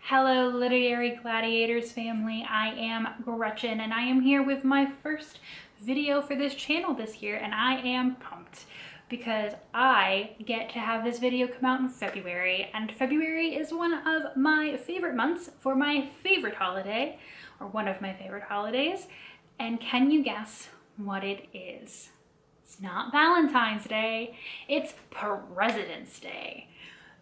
Hello, Literary Gladiators family. I am Gretchen, and I am here with my first video for this channel this year, and I am pumped because I get to have this video come out in February, and February is one of my favorite months for my favorite holiday, or one of my favorite holidays. And can you guess what it is? It's not Valentine's Day, it's President's Day.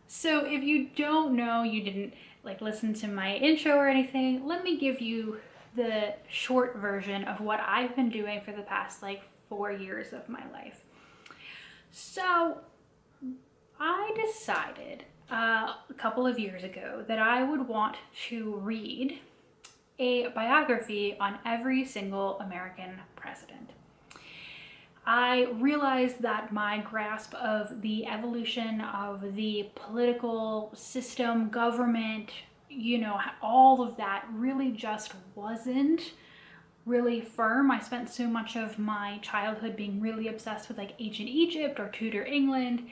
So if you don't know, you didn't listen to my intro or anything, let me give you the short version of what I've been doing for the past 4 years of my life. So I decided a couple of years ago that I would want to read a biography on every single American president. I realized that my grasp of the evolution of the political system, government, all of that really just wasn't really firm. I spent so much of my childhood being really obsessed with ancient Egypt or Tudor England,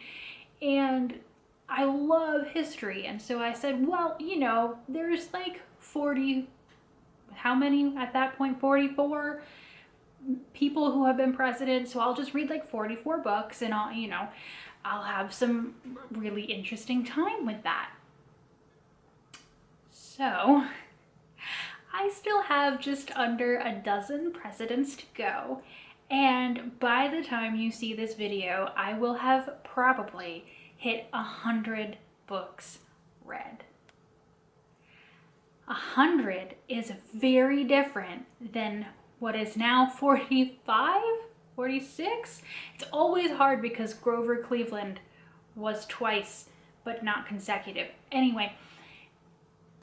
and I love history. And so I said, well, there's 40, how many at that point? 44 people who have been president, so I'll just read 44 books and I'll have some really interesting time with that. So I still have just under a dozen presidents to go, and by the time you see this video, I will have probably hit 100 books read. 100 is very different than what is now 45, 46. It's always hard because Grover Cleveland was twice, but not consecutive. Anyway,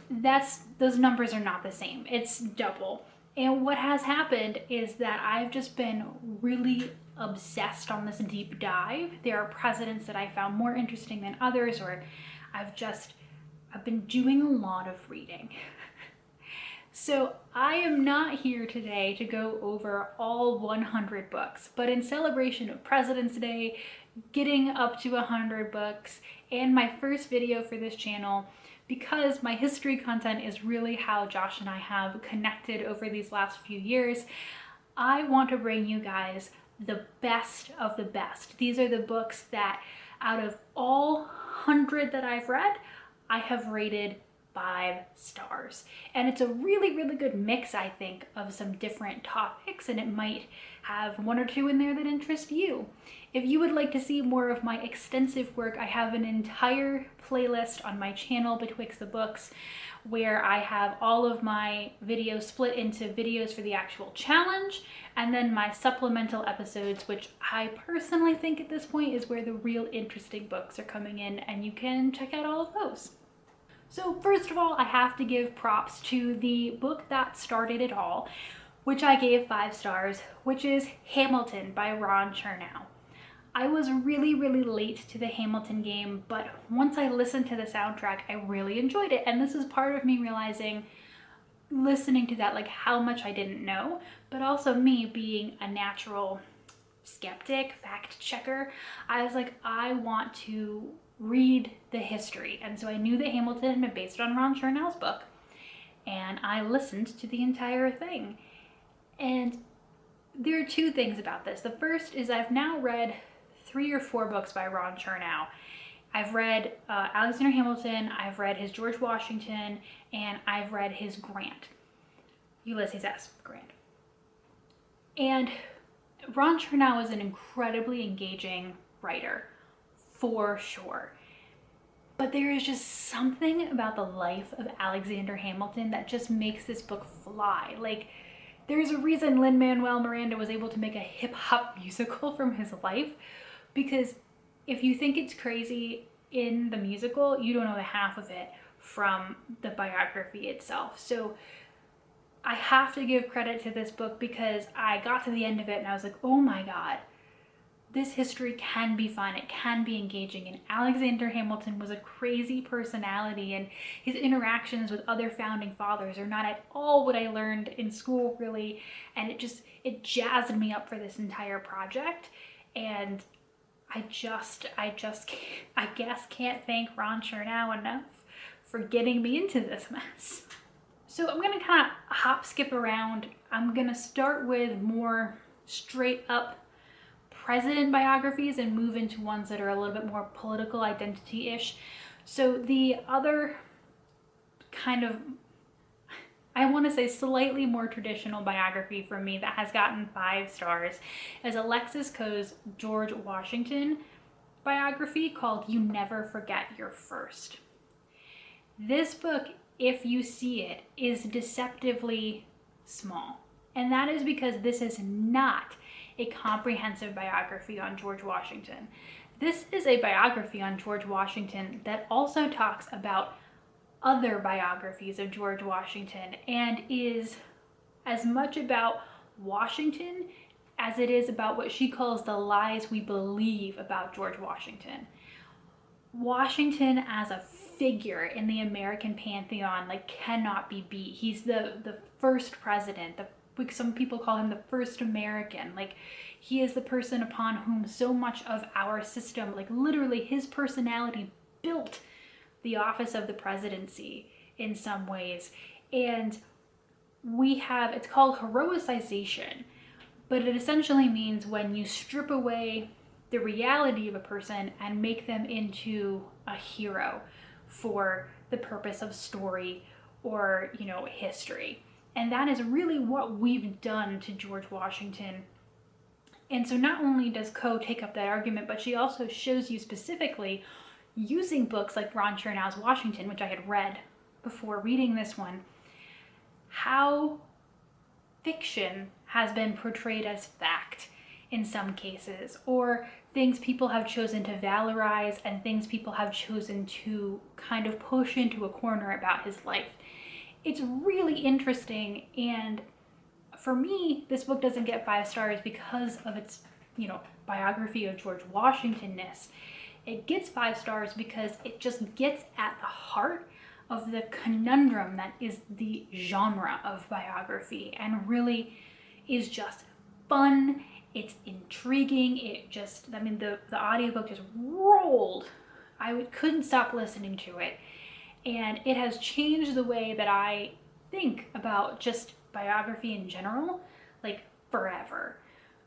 those numbers are not the same. It's double. And what has happened is that I've just been really obsessed on this deep dive. There are presidents that I found more interesting than others, or I've been doing a lot of reading. So I am not here today to go over all 100 books, but in celebration of President's Day, getting up to 100 books, and my first video for this channel, because my history content is really how Josh and I have connected over these last few years, I want to bring you guys the best of the best. These are the books that out of all 100 that I've read, I have rated 5 stars. And it's a really, really good mix, I think, of some different topics, and it might have 1 or 2 in there that interest you. If you would like to see more of my extensive work, I have an entire playlist on my channel, Betwixt the Books, where I have all of my videos split into videos for the actual challenge, and then my supplemental episodes, which I personally think at this point is where the real interesting books are coming in, and you can check out all of those. So first of all, I have to give props to the book that started it all, which I gave 5 stars, which is Hamilton by Ron Chernow. I was really, really late to the Hamilton game, but once I listened to the soundtrack, I really enjoyed it. And this is part of me realizing, listening to that, how much I didn't know, but also me being a natural skeptic, fact checker. I was I want to read the history, and so I knew that Hamilton had been based on Ron Chernow's book, and I listened to the entire thing. And there are 2 things about this. The first is I've now read 3 or 4 books by Ron Chernow. I've read Alexander Hamilton, I've read his George Washington, and I've read his Grant, Ulysses S. Grant. And Ron Chernow is an incredibly engaging writer, for sure. But there is just something about the life of Alexander Hamilton that just makes this book fly. There's a reason Lin-Manuel Miranda was able to make a hip-hop musical from his life, because if you think it's crazy in the musical, you don't know the half of it from the biography itself. So I have to give credit to this book because I got to the end of it and I was like, oh my God, this history can be fun, it can be engaging, and Alexander Hamilton was a crazy personality, and his interactions with other founding fathers are not at all what I learned in school, really, and it jazzed me up for this entire project, and I guess can't thank Ron Chernow enough for getting me into this mess. So I'm gonna kind of hop skip around. I'm gonna start with more straight up president biographies and move into ones that are a little bit more political identity-ish. So the other kind of, I want to say slightly more traditional biography for me that has gotten 5 stars is Alexis Coe's George Washington biography called You Never Forget Your First. This book, if you see it, is deceptively small. And that is because this is not a comprehensive biography on George Washington. This is a biography on George Washington that also talks about other biographies of George Washington and is as much about Washington as it is about what she calls the lies we believe about George Washington. Washington as a figure in the American pantheon cannot be beat. He's the first president, some people call him the first American. He is the person upon whom so much of our system, literally his personality built the office of the presidency in some ways. And it's called heroicization, but it essentially means when you strip away the reality of a person and make them into a hero for the purpose of story or, history. And that is really what we've done to George Washington. And so not only does Coe take up that argument, but she also shows you specifically, using books like Ron Chernow's Washington, which I had read before reading this one, how fiction has been portrayed as fact in some cases, or things people have chosen to valorize and things people have chosen to kind of push into a corner about his life. It's really interesting, and for me, this book doesn't get 5 stars because of its, biography of George Washington-ness. It gets 5 stars because it just gets at the heart of the conundrum that is the genre of biography and really is just fun. It's intriguing. The audiobook just rolled. I couldn't stop listening to it. And it has changed the way that I think about just biography in general, forever.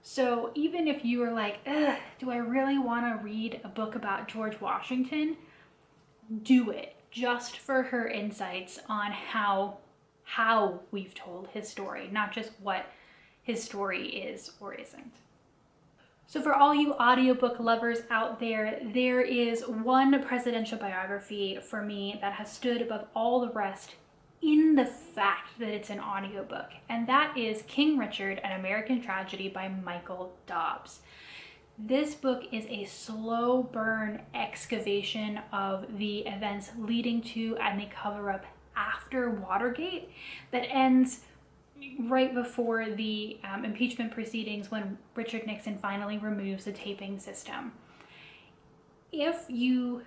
So even if you were do I really want to read a book about George Washington? Do it, just for her insights on how we've told his story, not just what his story is or isn't. So for all you audiobook lovers out there, there is one presidential biography for me that has stood above all the rest in the fact that it's an audiobook, and that is King Richard, An American Tragedy by Michael Dobbs. This book is a slow burn excavation of the events leading to and the cover-up after Watergate that ends right before the impeachment proceedings when Richard Nixon finally removes the taping system. If you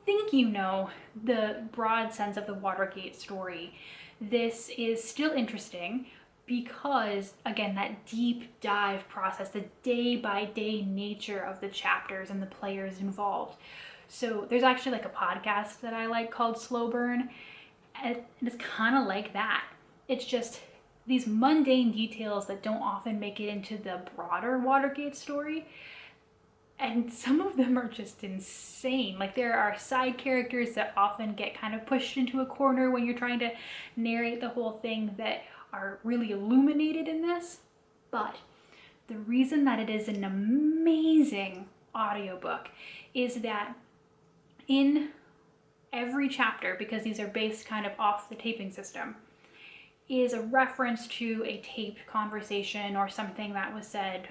think you know the broad sense of the Watergate story, this is still interesting because, again, that deep dive process, the day-by-day nature of the chapters and the players involved. So there's actually a podcast that I like called Slow Burn, and it's kind of like that. It's just these mundane details that don't often make it into the broader Watergate story. And some of them are just insane. There are side characters that often get kind of pushed into a corner when you're trying to narrate the whole thing that are really illuminated in this. But the reason that it is an amazing audiobook is that in every chapter, because these are based kind of off the taping system, is a reference to a taped conversation or something that was said,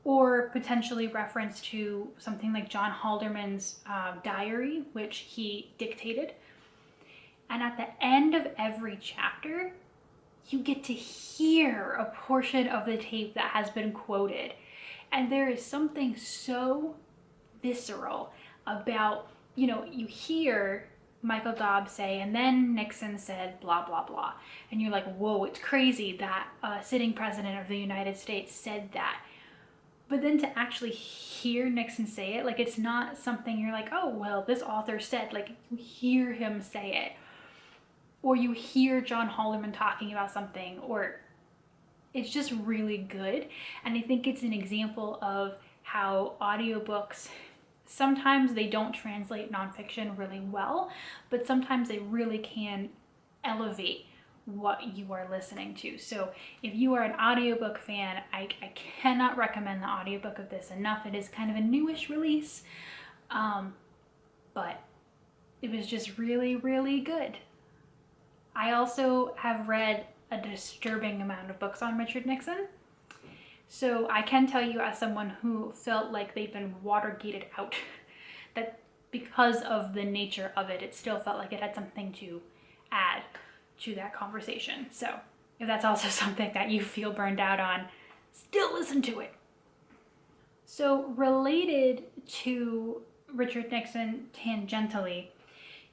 or potentially reference to something like John Halderman's diary, which he dictated. And at the end of every chapter, you get to hear a portion of the tape that has been quoted. And there is something so visceral about, you hear Michael Dobbs say, and then Nixon said blah, blah, blah. And you're like, whoa, it's crazy that a sitting president of the United States said that. But then to actually hear Nixon say it, like it's not something you're like, oh, well, this author said, like you hear him say it. Or you hear John Hollerman talking about something, or it's just really good. And I think it's an example of how audiobooks, sometimes they don't translate nonfiction really well, but sometimes they really can elevate what you are listening to. So if you are an audiobook fan, I cannot recommend the audiobook of this enough. It is kind of a newish release, but it was just really, really good. I also have read a disturbing amount of books on Richard Nixon. So I can tell you, as someone who felt like they've been Watergated out, that because of the nature of it, it still felt like it had something to add to that conversation. So if that's also something that you feel burned out on, still listen to it. So related to Richard Nixon tangentially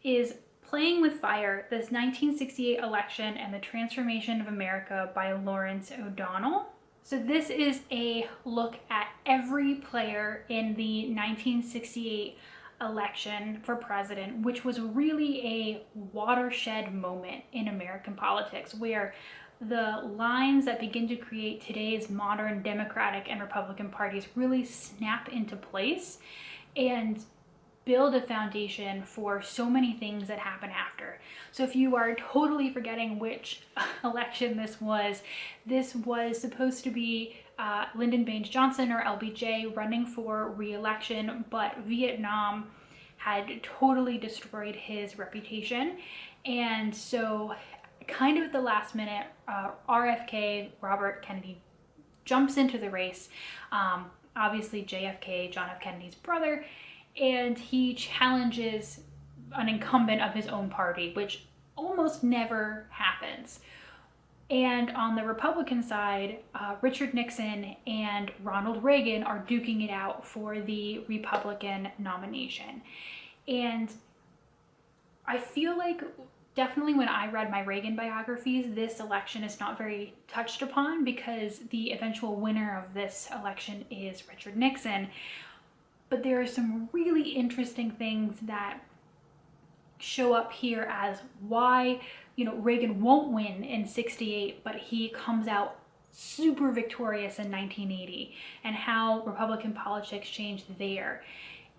is Playing with Fire, this 1968 election and the transformation of America by Lawrence O'Donnell. So this is a look at every player in the 1968 election for president, which was really a watershed moment in American politics, where the lines that begin to create today's modern Democratic and Republican parties really snap into place and build a foundation for so many things that happen after. So if you are totally forgetting which election this was supposed to be Lyndon Baines Johnson, or LBJ, running for re-election, but Vietnam had totally destroyed his reputation. And so kind of at the last minute, RFK, Robert Kennedy, jumps into the race. Obviously JFK, John F. Kennedy's brother, and he challenges an incumbent of his own party, which almost never happens. And on the Republican side, Richard Nixon and Ronald Reagan are duking it out for the Republican nomination. And I feel like definitely when I read my Reagan biographies, this election is not very touched upon because the eventual winner of this election is Richard Nixon. But there are some really interesting things that show up here as why, Reagan won't win in 68, but he comes out super victorious in 1980, and how Republican politics changed there,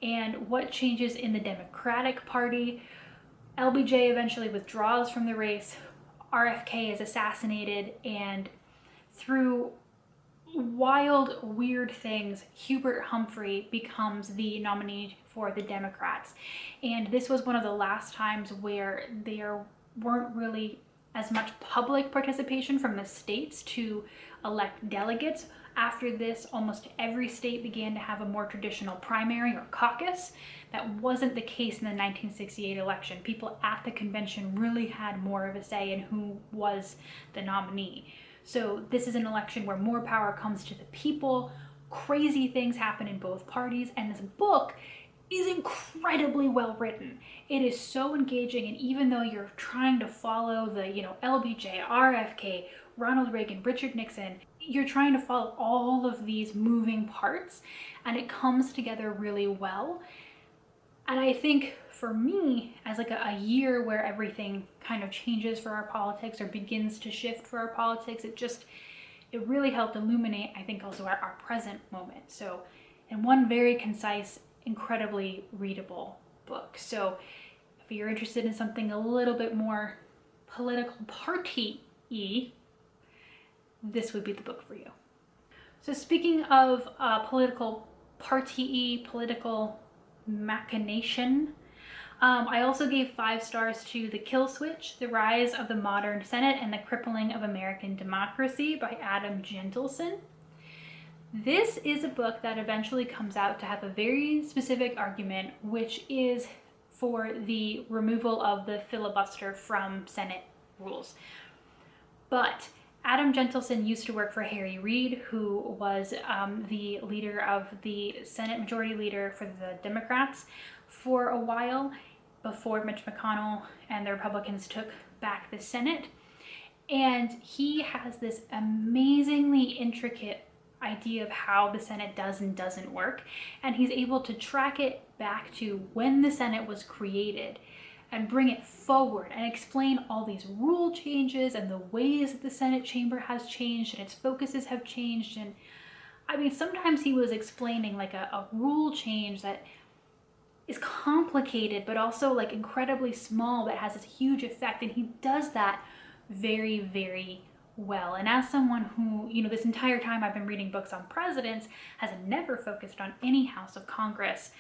and what changes in the Democratic Party. LBJ eventually withdraws from the race, RFK is assassinated, and through wild, weird things, Hubert Humphrey becomes the nominee for the Democrats. And this was one of the last times where there weren't really as much public participation from the states to elect delegates. After this, almost every state began to have a more traditional primary or caucus. That wasn't the case in the 1968 election. People at the convention really had more of a say in who was the nominee. So this is an election where more power comes to the people, crazy things happen in both parties, and this book is incredibly well written. It is so engaging, and even though you're trying to follow the, LBJ, RFK, Ronald Reagan, Richard Nixon, you're trying to follow all of these moving parts, and it comes together really well. And I think for me, as like a year where everything kind of changes for our politics or begins to shift for our politics, it really helped illuminate, I think, also our present moment. So in one very concise, incredibly readable book. So if you're interested in something a little bit more political party-y, this would be the book for you. So speaking of political party-y, political machination, I also gave 5 stars to The Kill Switch, The Rise of the Modern Senate and the Crippling of American Democracy by Adam Gentleson. This is a book that eventually comes out to have a very specific argument, which is for the removal of the filibuster from Senate rules. But Adam Gentleson used to work for Harry Reid, who was the leader of the Senate Majority Leader for the Democrats for a while before Mitch McConnell and the Republicans took back the Senate. And he has this amazingly intricate idea of how the Senate does and doesn't work. And he's able to track it back to when the Senate was created and bring it forward and explain all these rule changes and the ways that the Senate chamber has changed and its focuses have changed. And I mean, sometimes he was explaining like a rule change that is complicated, but also like incredibly small, but has this huge effect. And he does that very, very well. And as someone who, you know, this entire time I've been reading books on presidents, has never focused on any house of Congress,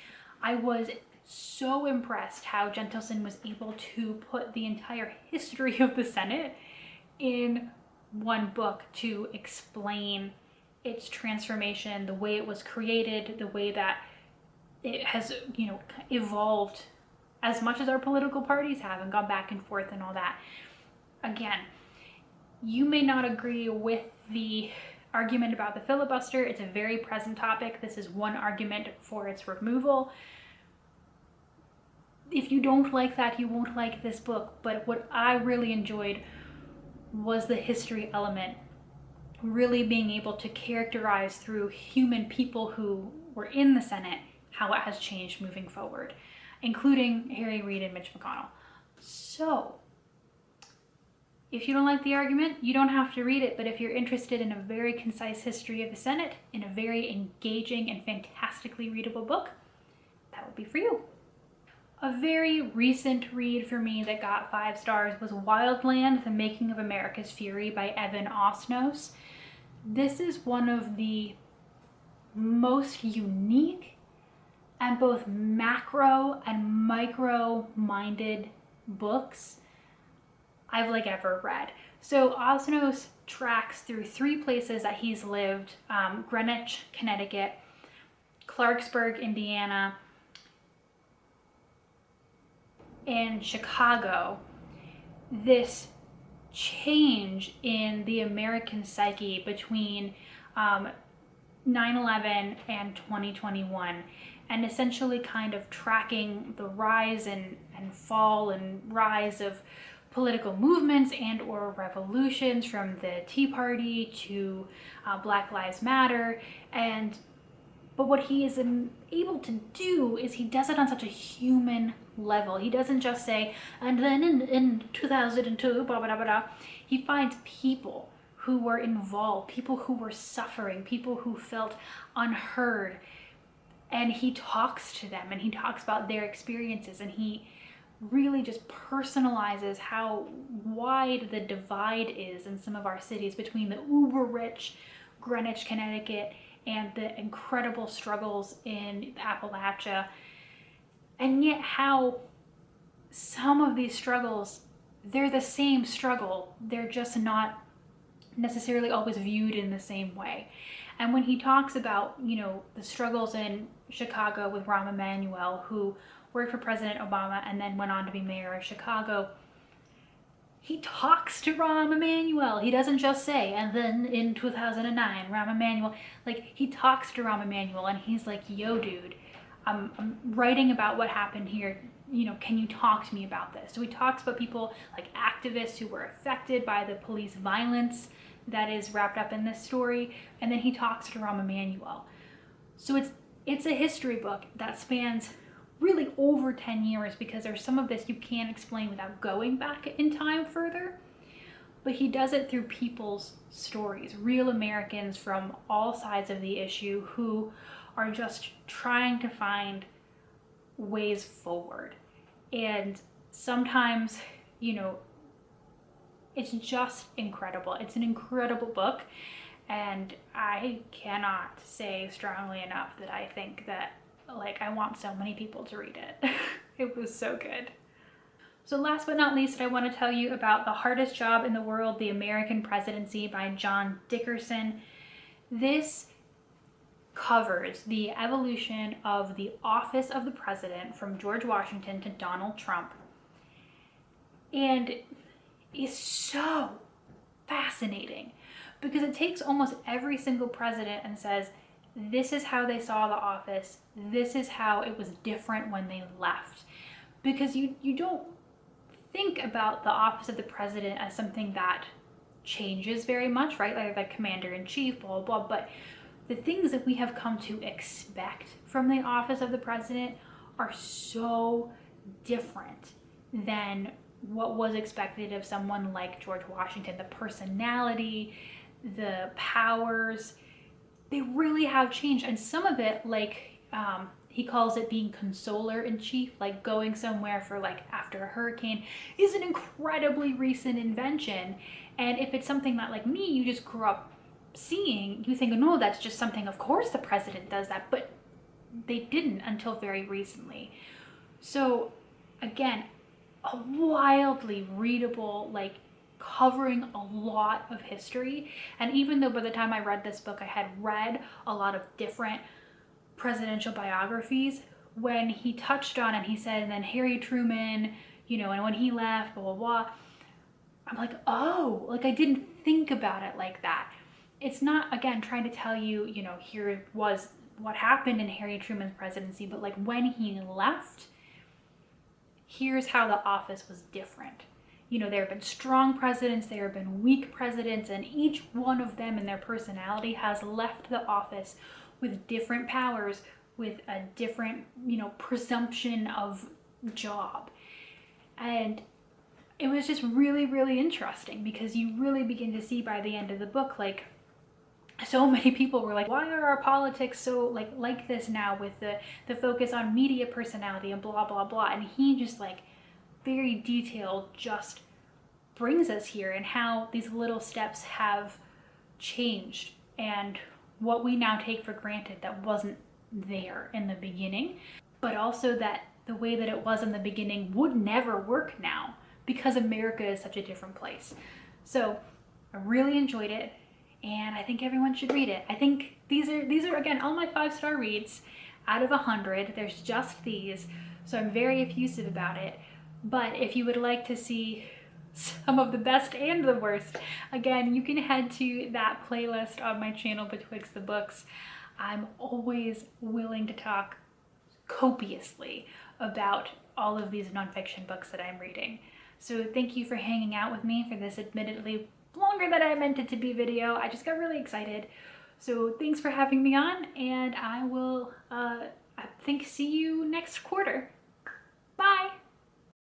I was so impressed how Gentleson was able to put the entire history of the Senate in one book to explain its transformation, the way it was created, the way that it has, you know, evolved as much as our political parties have and gone back and forth and all that. Again, you may not agree with the argument about the filibuster. It's a very present topic. This is one argument for its removal. If you don't like that, you won't like this book. But what I really enjoyed was the history element, really being able to characterize through human people who were in the Senate how it has changed moving forward, including Harry Reid and Mitch McConnell. So, if you don't like the argument, you don't have to read it, but if you're interested in a very concise history of the Senate, in a very engaging and fantastically readable book, that would be for you. A very recent read for me that got 5 stars was Wildland, The Making of America's Fury by Evan Osnos. This is one of the most unique and both macro and micro minded books I've ever read. So Osnos tracks through 3 places that he's lived: Greenwich, Connecticut, Clarksburg, Indiana, and Chicago. This change in the American psyche between 9/11 and 2021, and essentially kind of tracking the rise and fall and rise of political movements and or revolutions, from the Tea Party to Black Lives Matter. But what he is able to do is he does it on such a human level. He doesn't just say, and then in 2002, blah, blah, blah, blah. He finds people who were involved, people who were suffering, people who felt unheard, and he talks to them and he talks about their experiences, and he really just personalizes how wide the divide is in some of our cities between the uber rich Greenwich, Connecticut, and the incredible struggles in Appalachia, and yet how some of these struggles, they're the same struggle, they're just not necessarily always viewed in the same way. And when he talks about, you know, the struggles in Chicago with Rahm Emanuel, who worked for President Obama and then went on to be mayor of Chicago, he talks to Rahm Emanuel. He doesn't just say, and then in 2009, Rahm Emanuel, he talks to Rahm Emanuel and he's like, yo, dude, I'm writing about what happened here. You know, can you talk to me about this? So he talks about people like activists who were affected by the police violence that is wrapped up in this story. And then he talks to Rahm Emanuel. So it's a history book that spans really over 10 years, because there's some of this you can't explain without going back in time further. But he does it through people's stories, real Americans from all sides of the issue who are just trying to find ways forward. And sometimes, you know, it's just incredible. It's an incredible book, and I cannot say strongly enough that I think that, I want so many people to read it. It was so good. So last but not least, I want to tell you about The Hardest Job in the World, The American Presidency by John Dickerson. This covers the evolution of the office of the president from George Washington to Donald Trump, and is so fascinating because it takes almost every single president and says, this is how they saw the office, this is how it was different when they left. Because you don't think about the office of the president as something that changes very much, right? Like commander-in-chief, blah, blah, blah. But the things that we have come to expect from the office of the president are so different than what was expected of someone like George Washington. The personality, the powers, they really have changed. And some of it, like he calls it being consoler in chief, like going somewhere for like after a hurricane, is an incredibly recent invention. And if it's something that like me, you just grew up seeing, you think, no, that's just something, of course the president does that, but they didn't until very recently. So again, a wildly readable, like covering a lot of history. And even though by the time I read this book, I had read a lot of different presidential biographies, when he touched on and he said, and then Harry Truman, you know, and when he left, blah, blah, blah, I'm like, oh, like I didn't think about it like that. It's not, again, trying to tell you, you know, here was what happened in Harry Truman's presidency, but like when he left, here's how the office was different. You know, there have been strong presidents, there have been weak presidents, and each one of them in their personality has left the office with different powers, with a different, you know, presumption of job. And it was just really, really interesting, because you really begin to see by the end of the book, like, so many people were like, why are our politics so like this now, with the focus on media personality and blah, blah, blah. And he just like very detailed just brings us here, and how these little steps have changed and what we now take for granted that wasn't there in the beginning, but also that the way that it was in the beginning would never work now, because America is such a different place. So I really enjoyed it, and I think everyone should read it. I think these are again all my 5-star reads out of 100. There's just these, so I'm very effusive about it. But if you would like to see some of the best and the worst, again, you can head to that playlist on my channel, Betwixt the Books. I'm always willing to talk copiously about all of these nonfiction books that I'm reading. So thank you for hanging out with me for this admittedly longer than I meant it to be video. I just got really excited. So thanks for having me on, and I will, I think, see you next quarter. Bye!